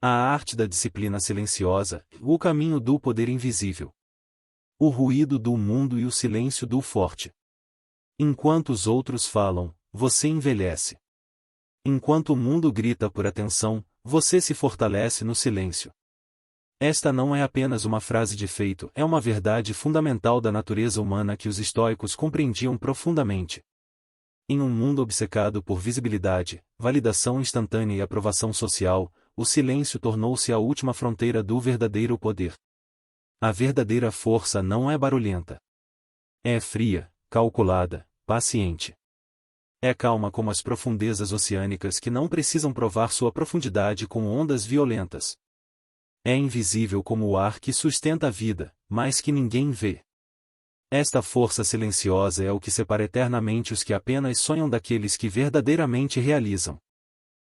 A arte da disciplina silenciosa, o caminho do poder invisível. O ruído do mundo e o silêncio do forte. Enquanto os outros falam, você envelhece. Enquanto o mundo grita por atenção, você se fortalece no silêncio. Esta não é apenas uma frase de efeito, é uma verdade fundamental da natureza humana que os estoicos compreendiam profundamente. Em um mundo obcecado por visibilidade, validação instantânea e aprovação social, o silêncio tornou-se a última fronteira do verdadeiro poder. A verdadeira força não é barulhenta. É fria, calculada, paciente. É calma como as profundezas oceânicas que não precisam provar sua profundidade com ondas violentas. É invisível como o ar que sustenta a vida, mas que ninguém vê. Esta força silenciosa é o que separa eternamente os que apenas sonham daqueles que verdadeiramente realizam.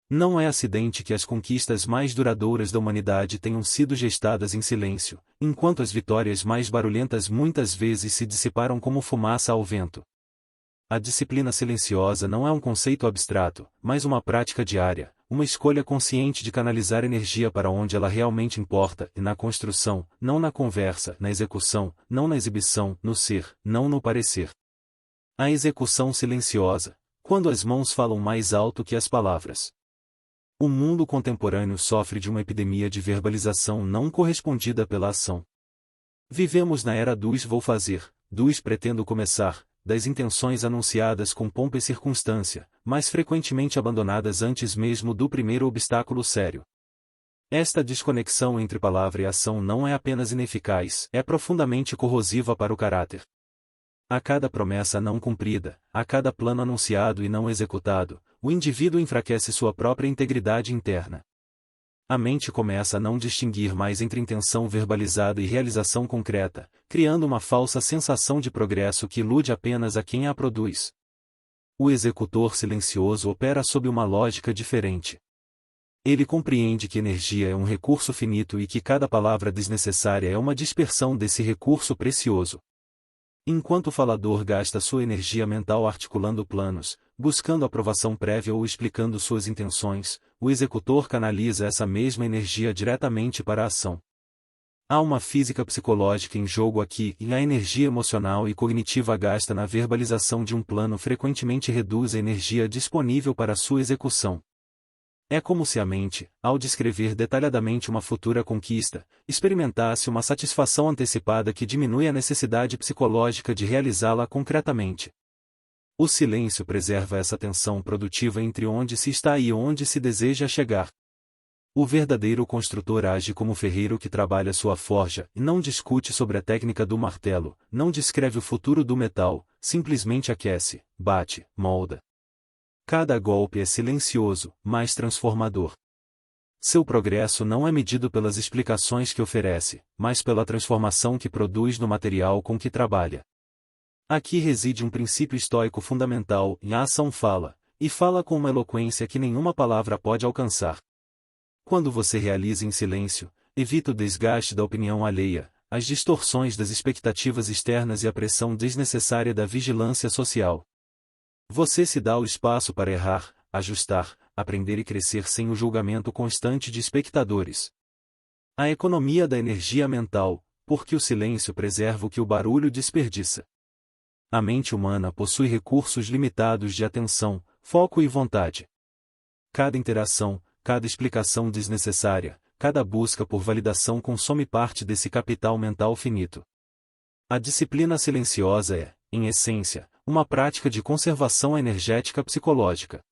Não é acidente que as conquistas mais duradouras da humanidade tenham sido gestadas em silêncio, enquanto as vitórias mais barulhentas muitas vezes se dissiparam como fumaça ao vento. A disciplina silenciosa não é um conceito abstrato, mas uma prática diária, uma escolha consciente de canalizar energia para onde ela realmente importa, e na construção, não na conversa, na execução, não na exibição, no ser, não no parecer. A execução silenciosa, quando as mãos falam mais alto que as palavras. O mundo contemporâneo sofre de uma epidemia de verbalização não correspondida pela ação. Vivemos na era dos vou fazer, dos pretendo começar, das intenções anunciadas com pompa e circunstância, mas frequentemente abandonadas antes mesmo do primeiro obstáculo sério. Esta desconexão entre palavra e ação não é apenas ineficaz, é profundamente corrosiva para o caráter. A cada promessa não cumprida, a cada plano anunciado e não executado, o indivíduo enfraquece sua própria integridade interna. A mente começa a não distinguir mais entre intenção verbalizada e realização concreta, criando uma falsa sensação de progresso que ilude apenas a quem a produz. O executor silencioso opera sob uma lógica diferente. Ele compreende que energia é um recurso finito e que cada palavra desnecessária é uma dispersão desse recurso precioso. Enquanto o falador gasta sua energia mental articulando planos, buscando aprovação prévia ou explicando suas intenções, o executor canaliza essa mesma energia diretamente para a ação. Há uma física psicológica em jogo aqui, e a energia emocional e cognitiva gasta na verbalização de um plano frequentemente reduz a energia disponível para sua execução. É como se a mente, ao descrever detalhadamente uma futura conquista, experimentasse uma satisfação antecipada que diminui a necessidade psicológica de realizá-la concretamente. O silêncio preserva essa tensão produtiva entre onde se está e onde se deseja chegar. O verdadeiro construtor age como ferreiro que trabalha sua forja e não discute sobre a técnica do martelo, não descreve o futuro do metal, simplesmente aquece, bate, molda. Cada golpe é silencioso, mas transformador. Seu progresso não é medido pelas explicações que oferece, mas pela transformação que produz no material com que trabalha. Aqui reside um princípio estoico fundamental, e a ação fala, e fala com uma eloquência que nenhuma palavra pode alcançar. Quando você realiza em silêncio, evita o desgaste da opinião alheia, as distorções das expectativas externas e a pressão desnecessária da vigilância social. Você se dá o espaço para errar, ajustar, aprender e crescer sem o julgamento constante de espectadores. A economia da energia mental, porque o silêncio preserva o que o barulho desperdiça. A mente humana possui recursos limitados de atenção, foco e vontade. Cada interação, cada explicação desnecessária, cada busca por validação consome parte desse capital mental finito. A disciplina silenciosa é, em essência, uma prática de conservação energética psicológica.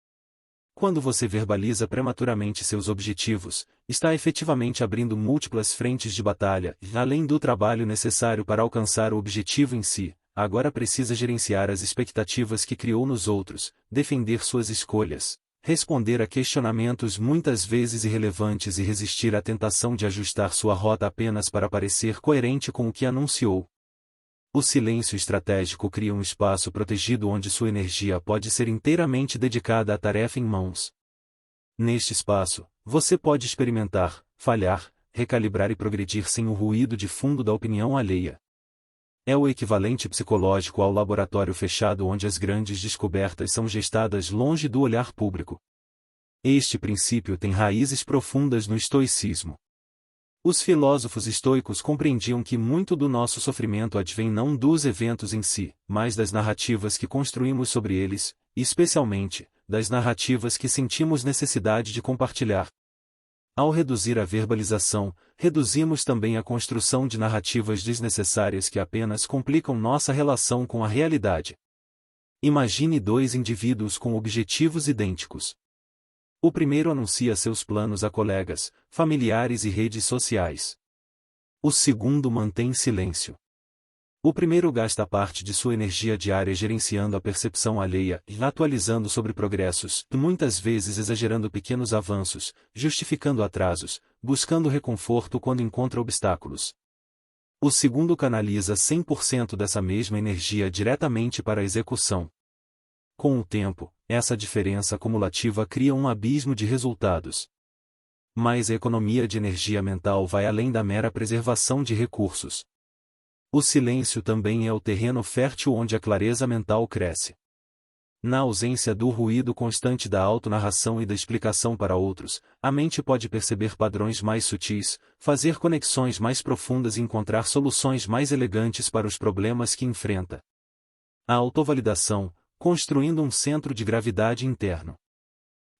Quando você verbaliza prematuramente seus objetivos, está efetivamente abrindo múltiplas frentes de batalha e, além do trabalho necessário para alcançar o objetivo em si, agora precisa gerenciar as expectativas que criou nos outros, defender suas escolhas, responder a questionamentos muitas vezes irrelevantes e resistir à tentação de ajustar sua rota apenas para parecer coerente com o que anunciou. O silêncio estratégico cria um espaço protegido onde sua energia pode ser inteiramente dedicada à tarefa em mãos. Neste espaço, você pode experimentar, falhar, recalibrar e progredir sem o ruído de fundo da opinião alheia. É o equivalente psicológico ao laboratório fechado onde as grandes descobertas são gestadas longe do olhar público. Este princípio tem raízes profundas no estoicismo. Os filósofos estoicos compreendiam que muito do nosso sofrimento advém não dos eventos em si, mas das narrativas que construímos sobre eles, e especialmente, das narrativas que sentimos necessidade de compartilhar. Ao reduzir a verbalização, reduzimos também a construção de narrativas desnecessárias que apenas complicam nossa relação com a realidade. Imagine dois indivíduos com objetivos idênticos. O primeiro anuncia seus planos a colegas, familiares e redes sociais. O segundo mantém silêncio. O primeiro gasta parte de sua energia diária gerenciando a percepção alheia e atualizando sobre progressos, muitas vezes exagerando pequenos avanços, justificando atrasos, buscando reconforto quando encontra obstáculos. O segundo canaliza 100% dessa mesma energia diretamente para a execução. Com o tempo, essa diferença acumulativa cria um abismo de resultados. Mas a economia de energia mental vai além da mera preservação de recursos. O silêncio também é o terreno fértil onde a clareza mental cresce. Na ausência do ruído constante da autonarração e da explicação para outros, a mente pode perceber padrões mais sutis, fazer conexões mais profundas e encontrar soluções mais elegantes para os problemas que enfrenta. A autovalidação, construindo um centro de gravidade interno.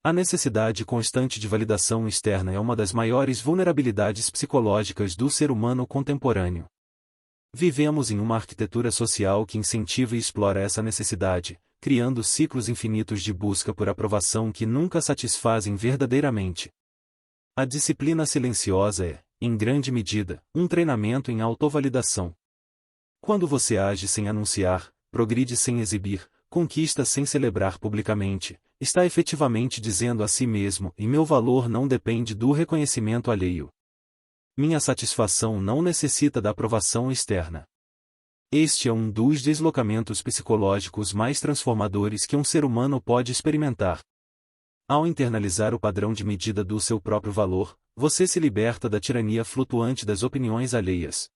A necessidade constante de validação externa é uma das maiores vulnerabilidades psicológicas do ser humano contemporâneo. Vivemos em uma arquitetura social que incentiva e explora essa necessidade, criando ciclos infinitos de busca por aprovação que nunca satisfazem verdadeiramente. A disciplina silenciosa é, em grande medida, um treinamento em autovalidação. Quando você age sem anunciar, progride sem exibir, conquista sem celebrar publicamente, está efetivamente dizendo a si mesmo: e meu valor não depende do reconhecimento alheio. Minha satisfação não necessita da aprovação externa. Este é um dos deslocamentos psicológicos mais transformadores que um ser humano pode experimentar. Ao internalizar o padrão de medida do seu próprio valor, você se liberta da tirania flutuante das opiniões alheias.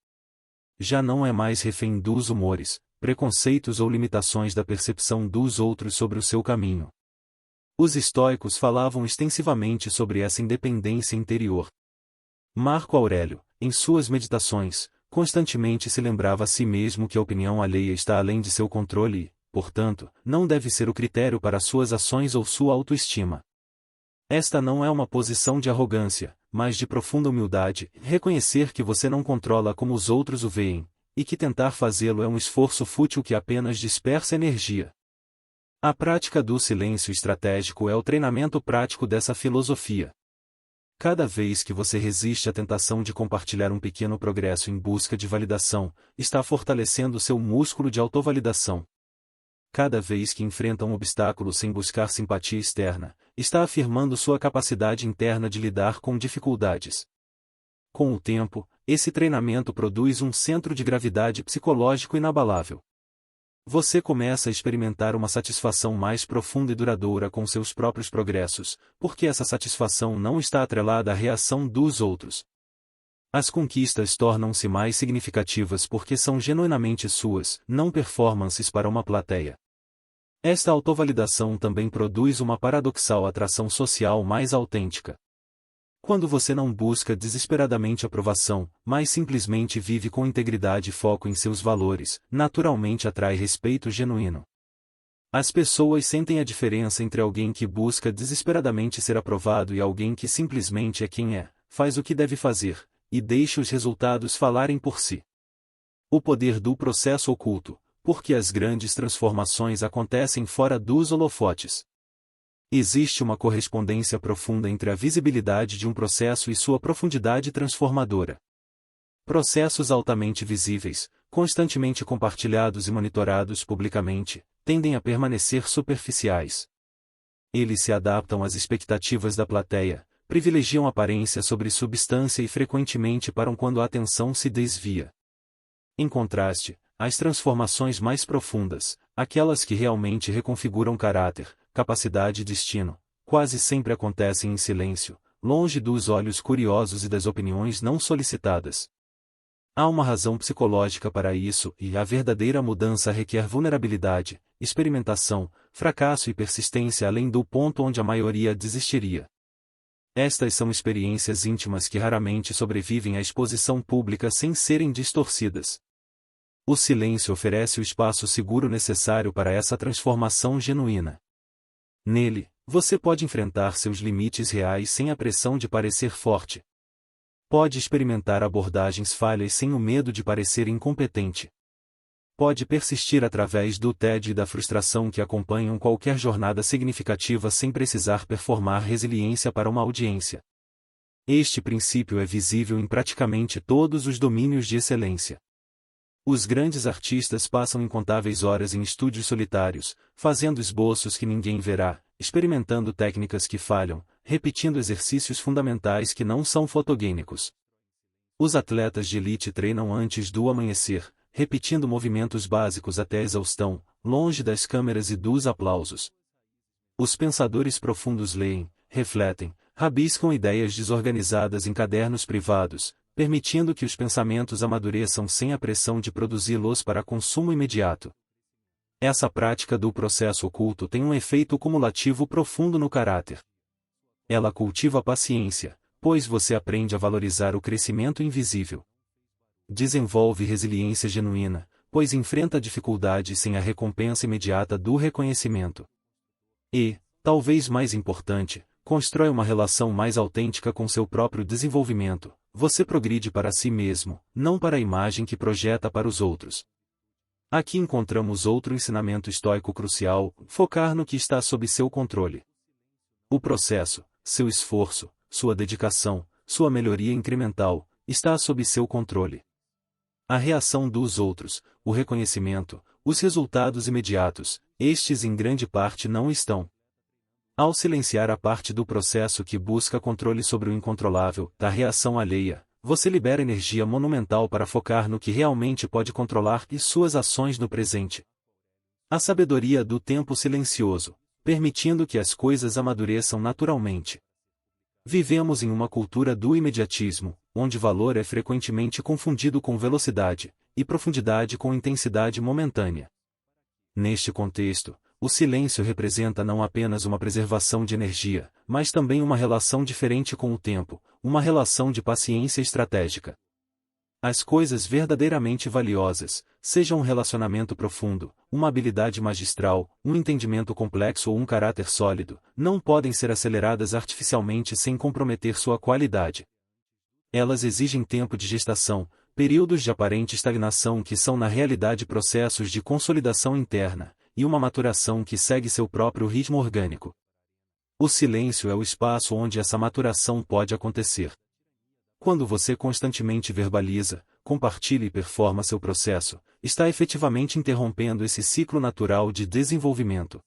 Já não é mais refém dos humores, preconceitos ou limitações da percepção dos outros sobre o seu caminho. Os estoicos falavam extensivamente sobre essa independência interior. Marco Aurélio, em suas meditações, constantemente se lembrava a si mesmo que a opinião alheia está além de seu controle e, portanto, não deve ser o critério para suas ações ou sua autoestima. Esta não é uma posição de arrogância, mas de profunda humildade, reconhecer que você não controla como os outros o veem, e que tentar fazê-lo é um esforço fútil que apenas dispersa energia. A prática do silêncio estratégico é o treinamento prático dessa filosofia. Cada vez que você resiste à tentação de compartilhar um pequeno progresso em busca de validação, está fortalecendo seu músculo de autovalidação. Cada vez que enfrenta um obstáculo sem buscar simpatia externa, está afirmando sua capacidade interna de lidar com dificuldades. Com o tempo, esse treinamento produz um centro de gravidade psicológico inabalável. Você começa a experimentar uma satisfação mais profunda e duradoura com seus próprios progressos, porque essa satisfação não está atrelada à reação dos outros. As conquistas tornam-se mais significativas porque são genuinamente suas, não performances para uma plateia. Esta autovalidação também produz uma paradoxal atração social mais autêntica. Quando você não busca desesperadamente aprovação, mas simplesmente vive com integridade e foco em seus valores, naturalmente atrai respeito genuíno. As pessoas sentem a diferença entre alguém que busca desesperadamente ser aprovado e alguém que simplesmente é quem é, faz o que deve fazer, e deixa os resultados falarem por si. O poder do processo oculto, porque as grandes transformações acontecem fora dos holofotes. Existe uma correspondência profunda entre a visibilidade de um processo e sua profundidade transformadora. Processos altamente visíveis, constantemente compartilhados e monitorados publicamente, tendem a permanecer superficiais. Eles se adaptam às expectativas da plateia, privilegiam aparência sobre substância e frequentemente param quando a atenção se desvia. Em contraste, as transformações mais profundas, aquelas que realmente reconfiguram caráter, capacidade e destino, quase sempre acontecem em silêncio, longe dos olhos curiosos e das opiniões não solicitadas. Há uma razão psicológica para isso, e a verdadeira mudança requer vulnerabilidade, experimentação, fracasso e persistência além do ponto onde a maioria desistiria. Estas são experiências íntimas que raramente sobrevivem à exposição pública sem serem distorcidas. O silêncio oferece o espaço seguro necessário para essa transformação genuína. Nele, você pode enfrentar seus limites reais sem a pressão de parecer forte. Pode experimentar abordagens falhas sem o medo de parecer incompetente. Pode persistir através do tédio e da frustração que acompanham qualquer jornada significativa sem precisar performar resiliência para uma audiência. Este princípio é visível em praticamente todos os domínios de excelência. Os grandes artistas passam incontáveis horas em estúdios solitários, fazendo esboços que ninguém verá, experimentando técnicas que falham, repetindo exercícios fundamentais que não são fotogênicos. Os atletas de elite treinam antes do amanhecer, repetindo movimentos básicos até a exaustão, longe das câmeras e dos aplausos. Os pensadores profundos leem, refletem, rabiscam ideias desorganizadas em cadernos privados, permitindo que os pensamentos amadureçam sem a pressão de produzi-los para consumo imediato. Essa prática do processo oculto tem um efeito cumulativo profundo no caráter. Ela cultiva a paciência, pois você aprende a valorizar o crescimento invisível. Desenvolve resiliência genuína, pois enfrenta a dificuldade sem a recompensa imediata do reconhecimento. E, talvez mais importante, constrói uma relação mais autêntica com seu próprio desenvolvimento. Você progride para si mesmo, não para a imagem que projeta para os outros. Aqui encontramos outro ensinamento estoico crucial: focar no que está sob seu controle. O processo, seu esforço, sua dedicação, sua melhoria incremental, está sob seu controle. A reação dos outros, o reconhecimento, os resultados imediatos, estes em grande parte não estão. Ao silenciar a parte do processo que busca controle sobre o incontrolável, da reação alheia, você libera energia monumental para focar no que realmente pode controlar e suas ações no presente. A sabedoria do tempo silencioso, permitindo que as coisas amadureçam naturalmente. Vivemos em uma cultura do imediatismo, onde valor é frequentemente confundido com velocidade, e profundidade com intensidade momentânea. Neste contexto, o silêncio representa não apenas uma preservação de energia, mas também uma relação diferente com o tempo, uma relação de paciência estratégica. As coisas verdadeiramente valiosas, seja um relacionamento profundo, uma habilidade magistral, um entendimento complexo ou um caráter sólido, não podem ser aceleradas artificialmente sem comprometer sua qualidade. Elas exigem tempo de gestação, períodos de aparente estagnação que são na realidade processos de consolidação interna, e uma maturação que segue seu próprio ritmo orgânico. O silêncio é o espaço onde essa maturação pode acontecer. Quando você constantemente verbaliza, compartilha e performa seu processo, está efetivamente interrompendo esse ciclo natural de desenvolvimento.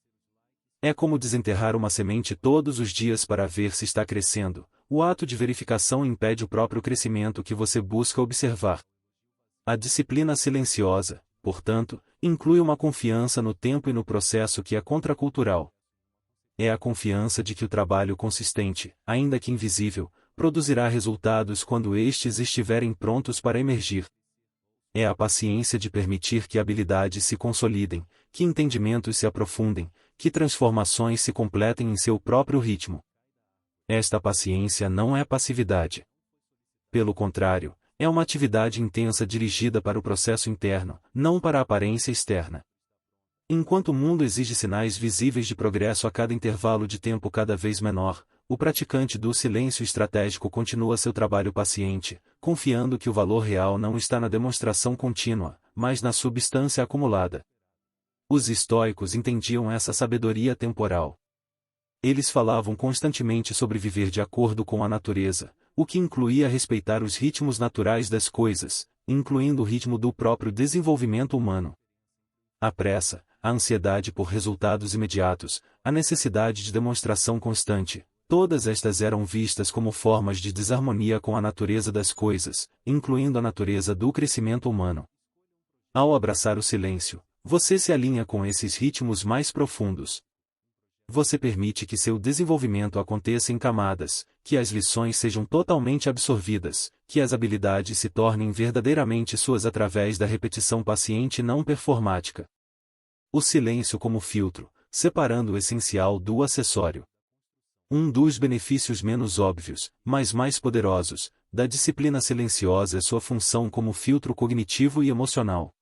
É como desenterrar uma semente todos os dias para ver se está crescendo. O ato de verificação impede o próprio crescimento que você busca observar. A disciplina silenciosa, portanto, inclui uma confiança no tempo e no processo que é contracultural. É a confiança de que o trabalho consistente, ainda que invisível, produzirá resultados quando estes estiverem prontos para emergir. É a paciência de permitir que habilidades se consolidem, que entendimentos se aprofundem, que transformações se completem em seu próprio ritmo. Esta paciência não é passividade. Pelo contrário, é uma atividade intensa dirigida para o processo interno, não para a aparência externa. Enquanto o mundo exige sinais visíveis de progresso a cada intervalo de tempo cada vez menor, o praticante do silêncio estratégico continua seu trabalho paciente, confiando que o valor real não está na demonstração contínua, mas na substância acumulada. Os estoicos entendiam essa sabedoria temporal. Eles falavam constantemente sobre viver de acordo com a natureza, o que incluía respeitar os ritmos naturais das coisas, incluindo o ritmo do próprio desenvolvimento humano. A pressa, a ansiedade por resultados imediatos, a necessidade de demonstração constante, todas estas eram vistas como formas de desarmonia com a natureza das coisas, incluindo a natureza do crescimento humano. Ao abraçar o silêncio, você se alinha com esses ritmos mais profundos. Você permite que seu desenvolvimento aconteça em camadas, que as lições sejam totalmente absorvidas, que as habilidades se tornem verdadeiramente suas através da repetição paciente e não performática. O silêncio como filtro, separando o essencial do acessório. Um dos benefícios menos óbvios, mas mais poderosos, da disciplina silenciosa é sua função como filtro cognitivo e emocional.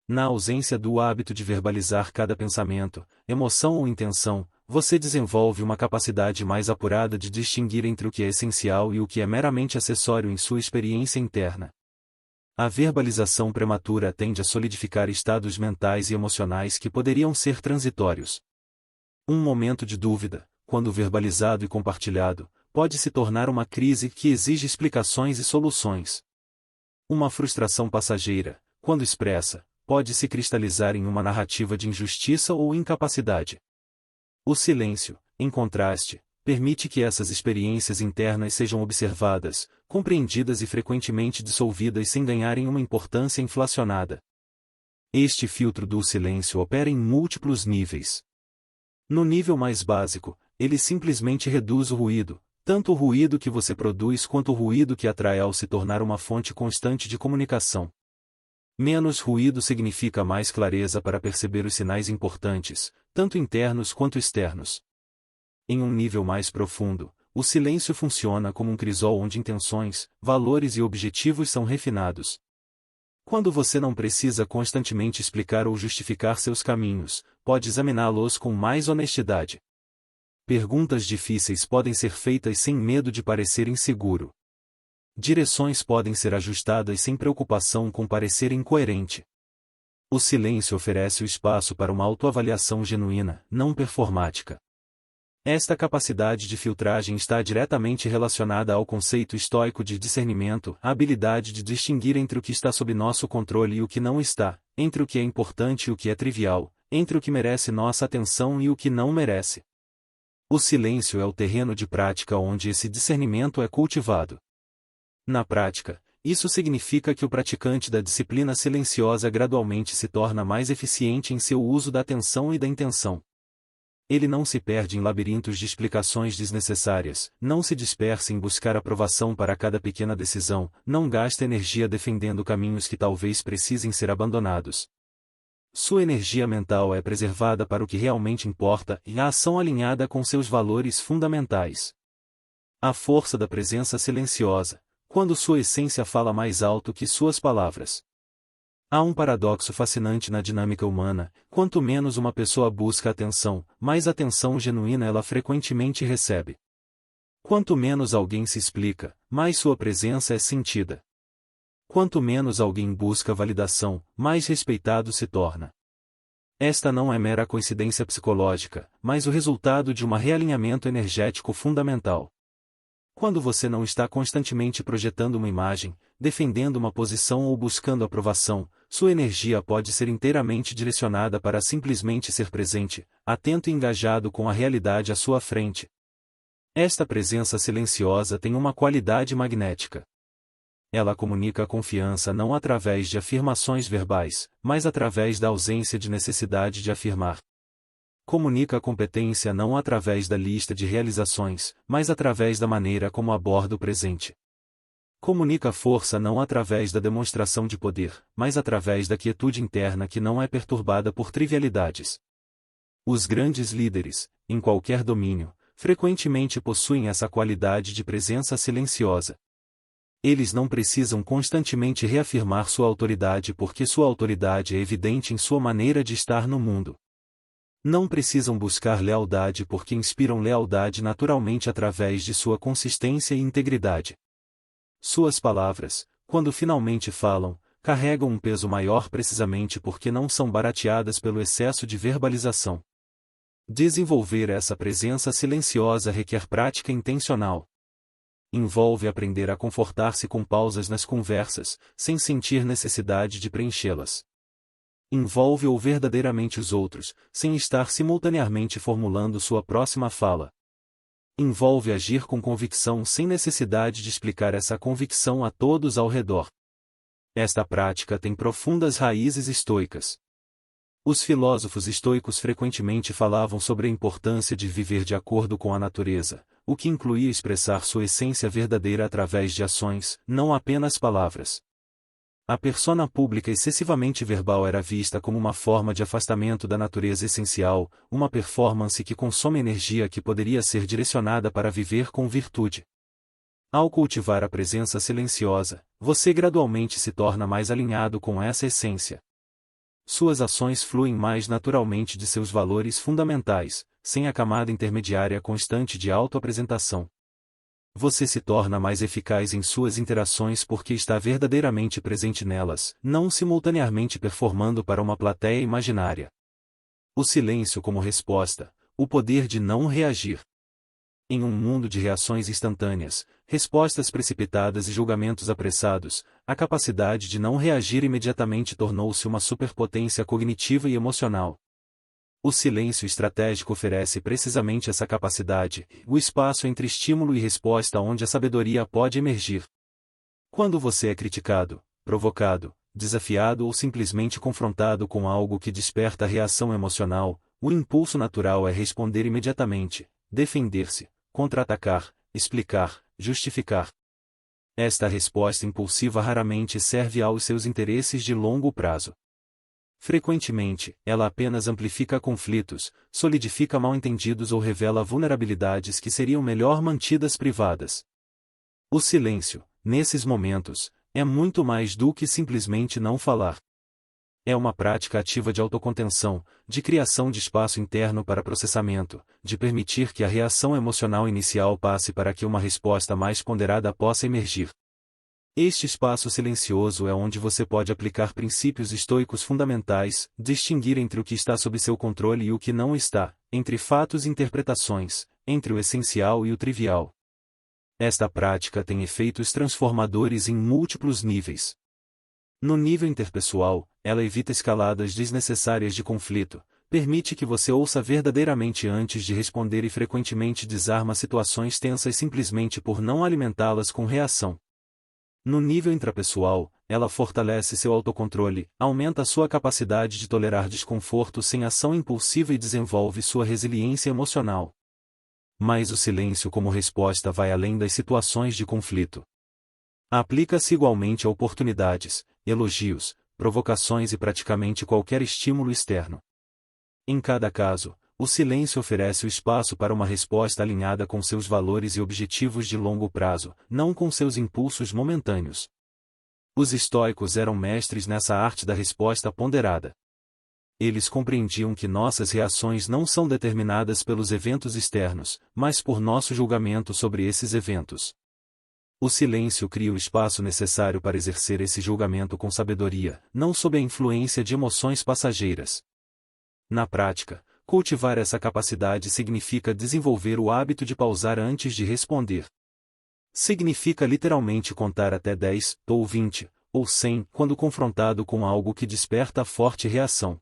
Na ausência do hábito de verbalizar cada pensamento, emoção ou intenção, você desenvolve uma capacidade mais apurada de distinguir entre o que é essencial e o que é meramente acessório em sua experiência interna. A verbalização prematura tende a solidificar estados mentais e emocionais que poderiam ser transitórios. Um momento de dúvida, quando verbalizado e compartilhado, pode se tornar uma crise que exige explicações e soluções. Uma frustração passageira, quando expressa, pode se cristalizar em uma narrativa de injustiça ou incapacidade. O silêncio, em contraste, permite que essas experiências internas sejam observadas, compreendidas e frequentemente dissolvidas sem ganharem uma importância inflacionada. Este filtro do silêncio opera em múltiplos níveis. No nível mais básico, ele simplesmente reduz o ruído, tanto o ruído que você produz quanto o ruído que atrai ao se tornar uma fonte constante de comunicação. Menos ruído significa mais clareza para perceber os sinais importantes, tanto internos quanto externos. Em um nível mais profundo, o silêncio funciona como um crisol onde intenções, valores e objetivos são refinados. Quando você não precisa constantemente explicar ou justificar seus caminhos, pode examiná-los com mais honestidade. Perguntas difíceis podem ser feitas sem medo de parecer inseguro. Direções podem ser ajustadas sem preocupação com parecer incoerente. O silêncio oferece o espaço para uma autoavaliação genuína, não performática. Esta capacidade de filtragem está diretamente relacionada ao conceito estoico de discernimento, a habilidade de distinguir entre o que está sob nosso controle e o que não está, entre o que é importante e o que é trivial, entre o que merece nossa atenção e o que não merece. O silêncio é o terreno de prática onde esse discernimento é cultivado. Na prática, isso significa que o praticante da disciplina silenciosa gradualmente se torna mais eficiente em seu uso da atenção e da intenção. Ele não se perde em labirintos de explicações desnecessárias, não se dispersa em buscar aprovação para cada pequena decisão, não gasta energia defendendo caminhos que talvez precisem ser abandonados. Sua energia mental é preservada para o que realmente importa e a ação alinhada com seus valores fundamentais. A força da presença silenciosa, quando sua essência fala mais alto que suas palavras. Há um paradoxo fascinante na dinâmica humana: quanto menos uma pessoa busca atenção, mais atenção genuína ela frequentemente recebe. Quanto menos alguém se explica, mais sua presença é sentida. Quanto menos alguém busca validação, mais respeitado se torna. Esta não é mera coincidência psicológica, mas o resultado de um realinhamento energético fundamental. Quando você não está constantemente projetando uma imagem, defendendo uma posição ou buscando aprovação, sua energia pode ser inteiramente direcionada para simplesmente ser presente, atento e engajado com a realidade à sua frente. Esta presença silenciosa tem uma qualidade magnética. Ela comunica a confiança não através de afirmações verbais, mas através da ausência de necessidade de afirmar. Comunica a competência não através da lista de realizações, mas através da maneira como aborda o presente. Comunica a força não através da demonstração de poder, mas através da quietude interna que não é perturbada por trivialidades. Os grandes líderes, em qualquer domínio, frequentemente possuem essa qualidade de presença silenciosa. Eles não precisam constantemente reafirmar sua autoridade porque sua autoridade é evidente em sua maneira de estar no mundo. Não precisam buscar lealdade porque inspiram lealdade naturalmente através de sua consistência e integridade. Suas palavras, quando finalmente falam, carregam um peso maior precisamente porque não são barateadas pelo excesso de verbalização. Desenvolver essa presença silenciosa requer prática intencional. Envolve aprender a confortar-se com pausas nas conversas, sem sentir necessidade de preenchê-las. Envolve ouvir verdadeiramente os outros, sem estar simultaneamente formulando sua próxima fala. Envolve agir com convicção sem necessidade de explicar essa convicção a todos ao redor. Esta prática tem profundas raízes estoicas. Os filósofos estoicos frequentemente falavam sobre a importância de viver de acordo com a natureza, o que incluía expressar sua essência verdadeira através de ações, não apenas palavras. A persona pública excessivamente verbal era vista como uma forma de afastamento da natureza essencial, uma performance que consome energia que poderia ser direcionada para viver com virtude. Ao cultivar a presença silenciosa, você gradualmente se torna mais alinhado com essa essência. Suas ações fluem mais naturalmente de seus valores fundamentais, sem a camada intermediária constante de autoapresentação. Você se torna mais eficaz em suas interações porque está verdadeiramente presente nelas, não simultaneamente performando para uma plateia imaginária. O silêncio como resposta, o poder de não reagir. Em um mundo de reações instantâneas, respostas precipitadas e julgamentos apressados, a capacidade de não reagir imediatamente tornou-se uma superpotência cognitiva e emocional. O silêncio estratégico oferece precisamente essa capacidade, o espaço entre estímulo e resposta onde a sabedoria pode emergir. Quando você é criticado, provocado, desafiado ou simplesmente confrontado com algo que desperta reação emocional, o impulso natural é responder imediatamente, defender-se, contra-atacar, explicar, justificar. Esta resposta impulsiva raramente serve aos seus interesses de longo prazo. Frequentemente, ela apenas amplifica conflitos, solidifica mal-entendidos ou revela vulnerabilidades que seriam melhor mantidas privadas. O silêncio, nesses momentos, é muito mais do que simplesmente não falar. É uma prática ativa de autocontenção, de criação de espaço interno para processamento, de permitir que a reação emocional inicial passe para que uma resposta mais ponderada possa emergir. Este espaço silencioso é onde você pode aplicar princípios estoicos fundamentais, distinguir entre o que está sob seu controle e o que não está, entre fatos e interpretações, entre o essencial e o trivial. Esta prática tem efeitos transformadores em múltiplos níveis. No nível interpessoal, ela evita escaladas desnecessárias de conflito, permite que você ouça verdadeiramente antes de responder e frequentemente desarma situações tensas simplesmente por não alimentá-las com reação. No nível intrapessoal, ela fortalece seu autocontrole, aumenta sua capacidade de tolerar desconforto sem ação impulsiva e desenvolve sua resiliência emocional. Mas o silêncio como resposta vai além das situações de conflito. Aplica-se igualmente a oportunidades, elogios, provocações e praticamente qualquer estímulo externo. Em cada caso, o silêncio oferece o espaço para uma resposta alinhada com seus valores e objetivos de longo prazo, não com seus impulsos momentâneos. Os estoicos eram mestres nessa arte da resposta ponderada. Eles compreendiam que nossas reações não são determinadas pelos eventos externos, mas por nosso julgamento sobre esses eventos. O silêncio cria o espaço necessário para exercer esse julgamento com sabedoria, não sob a influência de emoções passageiras. Na prática, cultivar essa capacidade significa desenvolver o hábito de pausar antes de responder. Significa literalmente contar até 10, ou 20, ou 100, quando confrontado com algo que desperta forte reação.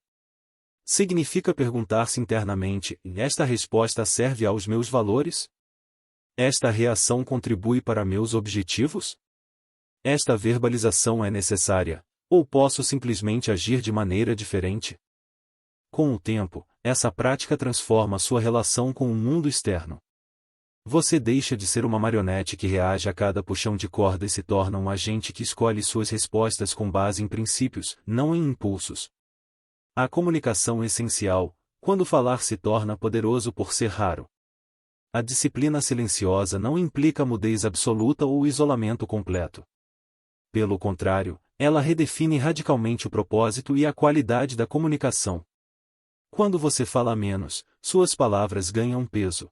Significa perguntar-se internamente: esta resposta serve aos meus valores? Esta reação contribui para meus objetivos? Esta verbalização é necessária, ou posso simplesmente agir de maneira diferente? Com o tempo, essa prática transforma sua relação com o mundo externo. Você deixa de ser uma marionete que reage a cada puxão de corda e se torna um agente que escolhe suas respostas com base em princípios, não em impulsos. A comunicação é essencial, quando falar se torna poderoso por ser raro. A disciplina silenciosa não implica mudez absoluta ou isolamento completo. Pelo contrário, ela redefine radicalmente o propósito e a qualidade da comunicação. Quando você fala menos, suas palavras ganham peso.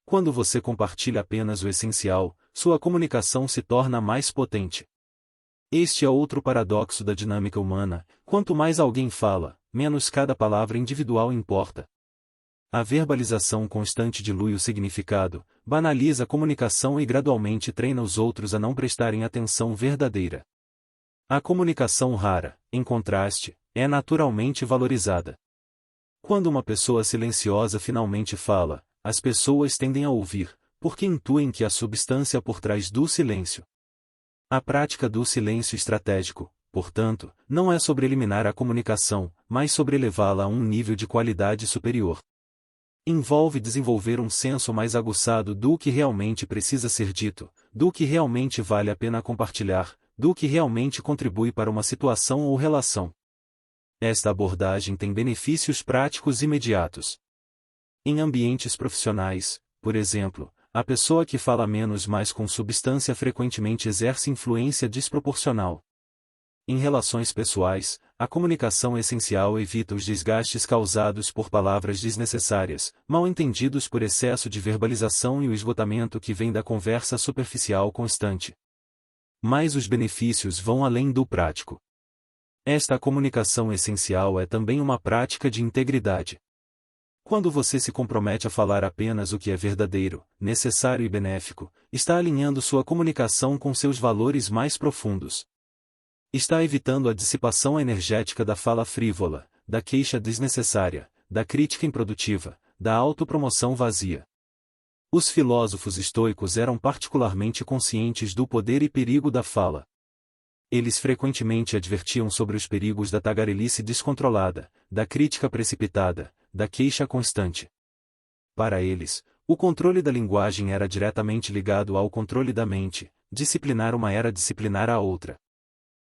Quando você compartilha apenas o essencial, sua comunicação se torna mais potente. Este é outro paradoxo da dinâmica humana: quanto mais alguém fala, menos cada palavra individual importa. A verbalização constante dilui o significado, banaliza a comunicação e gradualmente treina os outros a não prestarem atenção verdadeira. A comunicação rara, em contraste, é naturalmente valorizada. Quando uma pessoa silenciosa finalmente fala, as pessoas tendem a ouvir, porque intuem que há substância por trás do silêncio. A prática do silêncio estratégico, portanto, não é sobre eliminar a comunicação, mas sobre elevá-la a um nível de qualidade superior. Envolve desenvolver um senso mais aguçado do que realmente precisa ser dito, do que realmente vale a pena compartilhar, do que realmente contribui para uma situação ou relação. Esta abordagem tem benefícios práticos imediatos. Em ambientes profissionais, por exemplo, a pessoa que fala menos mais com substância frequentemente exerce influência desproporcional. Em relações pessoais, a comunicação essencial evita os desgastes causados por palavras desnecessárias, mal-entendidos por excesso de verbalização e o esgotamento que vem da conversa superficial constante. Mas os benefícios vão além do prático. Esta comunicação essencial é também uma prática de integridade. Quando você se compromete a falar apenas o que é verdadeiro, necessário e benéfico, está alinhando sua comunicação com seus valores mais profundos. Está evitando a dissipação energética da fala frívola, da queixa desnecessária, da crítica improdutiva, da autopromoção vazia. Os filósofos estoicos eram particularmente conscientes do poder e perigo da fala. Eles frequentemente advertiam sobre os perigos da tagarelice descontrolada, da crítica precipitada, da queixa constante. Para eles, o controle da linguagem era diretamente ligado ao controle da mente, disciplinar uma era disciplinar a outra.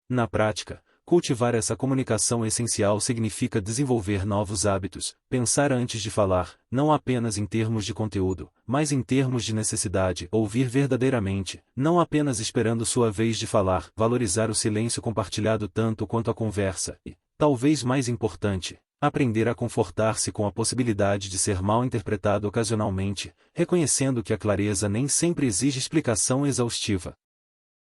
Na prática, cultivar essa comunicação essencial significa desenvolver novos hábitos, pensar antes de falar, não apenas em termos de conteúdo, mas em termos de necessidade, ouvir verdadeiramente, não apenas esperando sua vez de falar, valorizar o silêncio compartilhado tanto quanto a conversa e, talvez mais importante, aprender a confortar-se com a possibilidade de ser mal interpretado ocasionalmente, reconhecendo que a clareza nem sempre exige explicação exaustiva.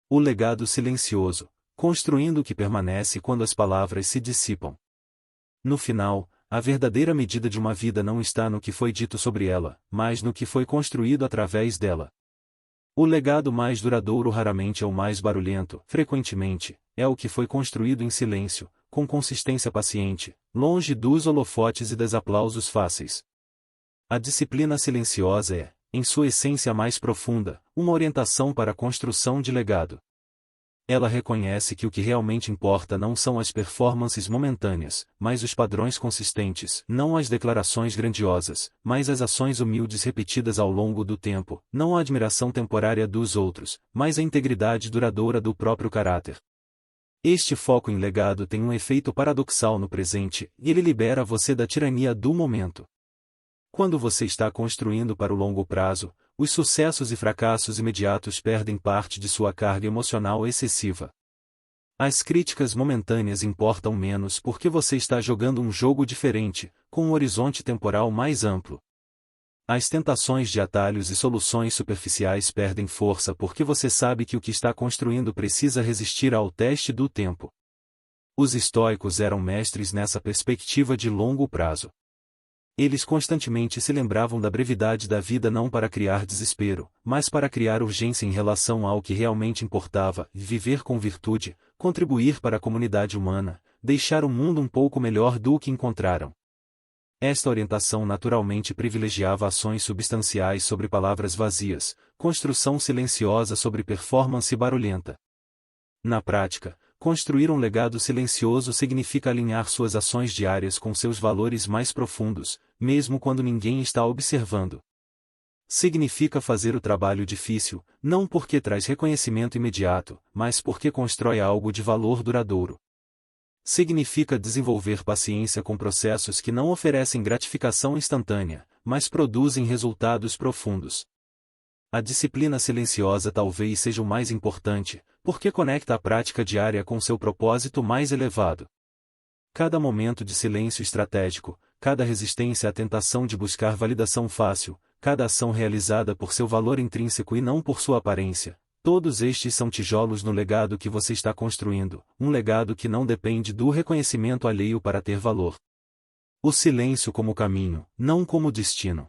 O legado silencioso, construindo o que permanece quando as palavras se dissipam. No final, a verdadeira medida de uma vida não está no que foi dito sobre ela, mas no que foi construído através dela. O legado mais duradouro raramente é o mais barulhento, frequentemente, é o que foi construído em silêncio, com consistência paciente, longe dos holofotes e dos aplausos fáceis. A disciplina silenciosa é, em sua essência mais profunda, uma orientação para a construção de legado. Ela reconhece que o que realmente importa não são as performances momentâneas, mas os padrões consistentes, não as declarações grandiosas, mas as ações humildes repetidas ao longo do tempo, não a admiração temporária dos outros, mas a integridade duradoura do próprio caráter. Este foco em legado tem um efeito paradoxal no presente, e ele libera você da tirania do momento. Quando você está construindo para o longo prazo, os sucessos e fracassos imediatos perdem parte de sua carga emocional excessiva. As críticas momentâneas importam menos porque você está jogando um jogo diferente, com um horizonte temporal mais amplo. As tentações de atalhos e soluções superficiais perdem força porque você sabe que o que está construindo precisa resistir ao teste do tempo. Os estoicos eram mestres nessa perspectiva de longo prazo. Eles constantemente se lembravam da brevidade da vida não para criar desespero, mas para criar urgência em relação ao que realmente importava, viver com virtude, contribuir para a comunidade humana, deixar o mundo um pouco melhor do que encontraram. Esta orientação naturalmente privilegiava ações substanciais sobre palavras vazias, construção silenciosa sobre performance barulhenta. Na prática, construir um legado silencioso significa alinhar suas ações diárias com seus valores mais profundos, mesmo quando ninguém está observando. Significa fazer o trabalho difícil, não porque traz reconhecimento imediato, mas porque constrói algo de valor duradouro. Significa desenvolver paciência com processos que não oferecem gratificação instantânea, mas produzem resultados profundos. A disciplina silenciosa talvez seja o mais importante, porque conecta a prática diária com seu propósito mais elevado. Cada momento de silêncio estratégico, cada resistência à tentação de buscar validação fácil, cada ação realizada por seu valor intrínseco e não por sua aparência, todos estes são tijolos no legado que você está construindo, um legado que não depende do reconhecimento alheio para ter valor. O silêncio como caminho, não como destino.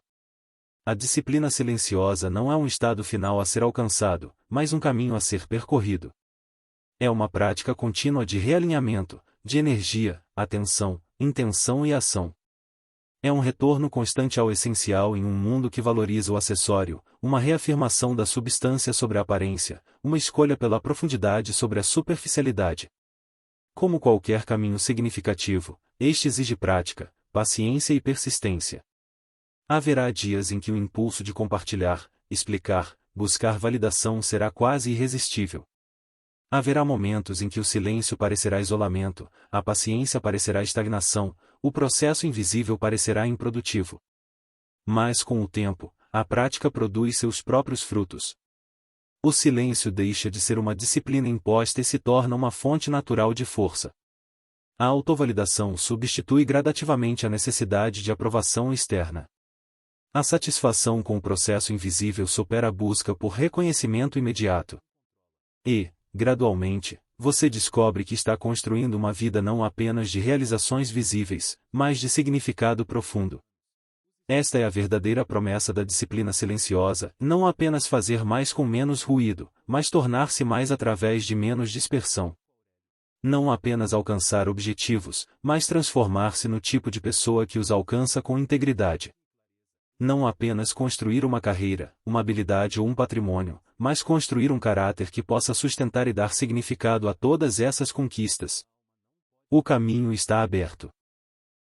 A disciplina silenciosa não é um estado final a ser alcançado, mas um caminho a ser percorrido. É uma prática contínua de realinhamento, de energia, atenção, intenção e ação. É um retorno constante ao essencial em um mundo que valoriza o acessório, uma reafirmação da substância sobre a aparência, uma escolha pela profundidade sobre a superficialidade. Como qualquer caminho significativo, este exige prática, paciência e persistência. Haverá dias em que o impulso de compartilhar, explicar, buscar validação será quase irresistível. Haverá momentos em que o silêncio parecerá isolamento, a paciência parecerá estagnação, o processo invisível parecerá improdutivo. Mas com o tempo, a prática produz seus próprios frutos. O silêncio deixa de ser uma disciplina imposta e se torna uma fonte natural de força. A autovalidação substitui gradativamente a necessidade de aprovação externa. A satisfação com o processo invisível supera a busca por reconhecimento imediato. E, gradualmente, você descobre que está construindo uma vida não apenas de realizações visíveis, mas de significado profundo. Esta é a verdadeira promessa da disciplina silenciosa, não apenas fazer mais com menos ruído, mas tornar-se mais através de menos dispersão. Não apenas alcançar objetivos, mas transformar-se no tipo de pessoa que os alcança com integridade. Não apenas construir uma carreira, uma habilidade ou um patrimônio, mas construir um caráter que possa sustentar e dar significado a todas essas conquistas. O caminho está aberto.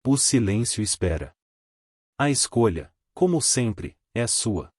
O silêncio espera. A escolha, como sempre, é sua.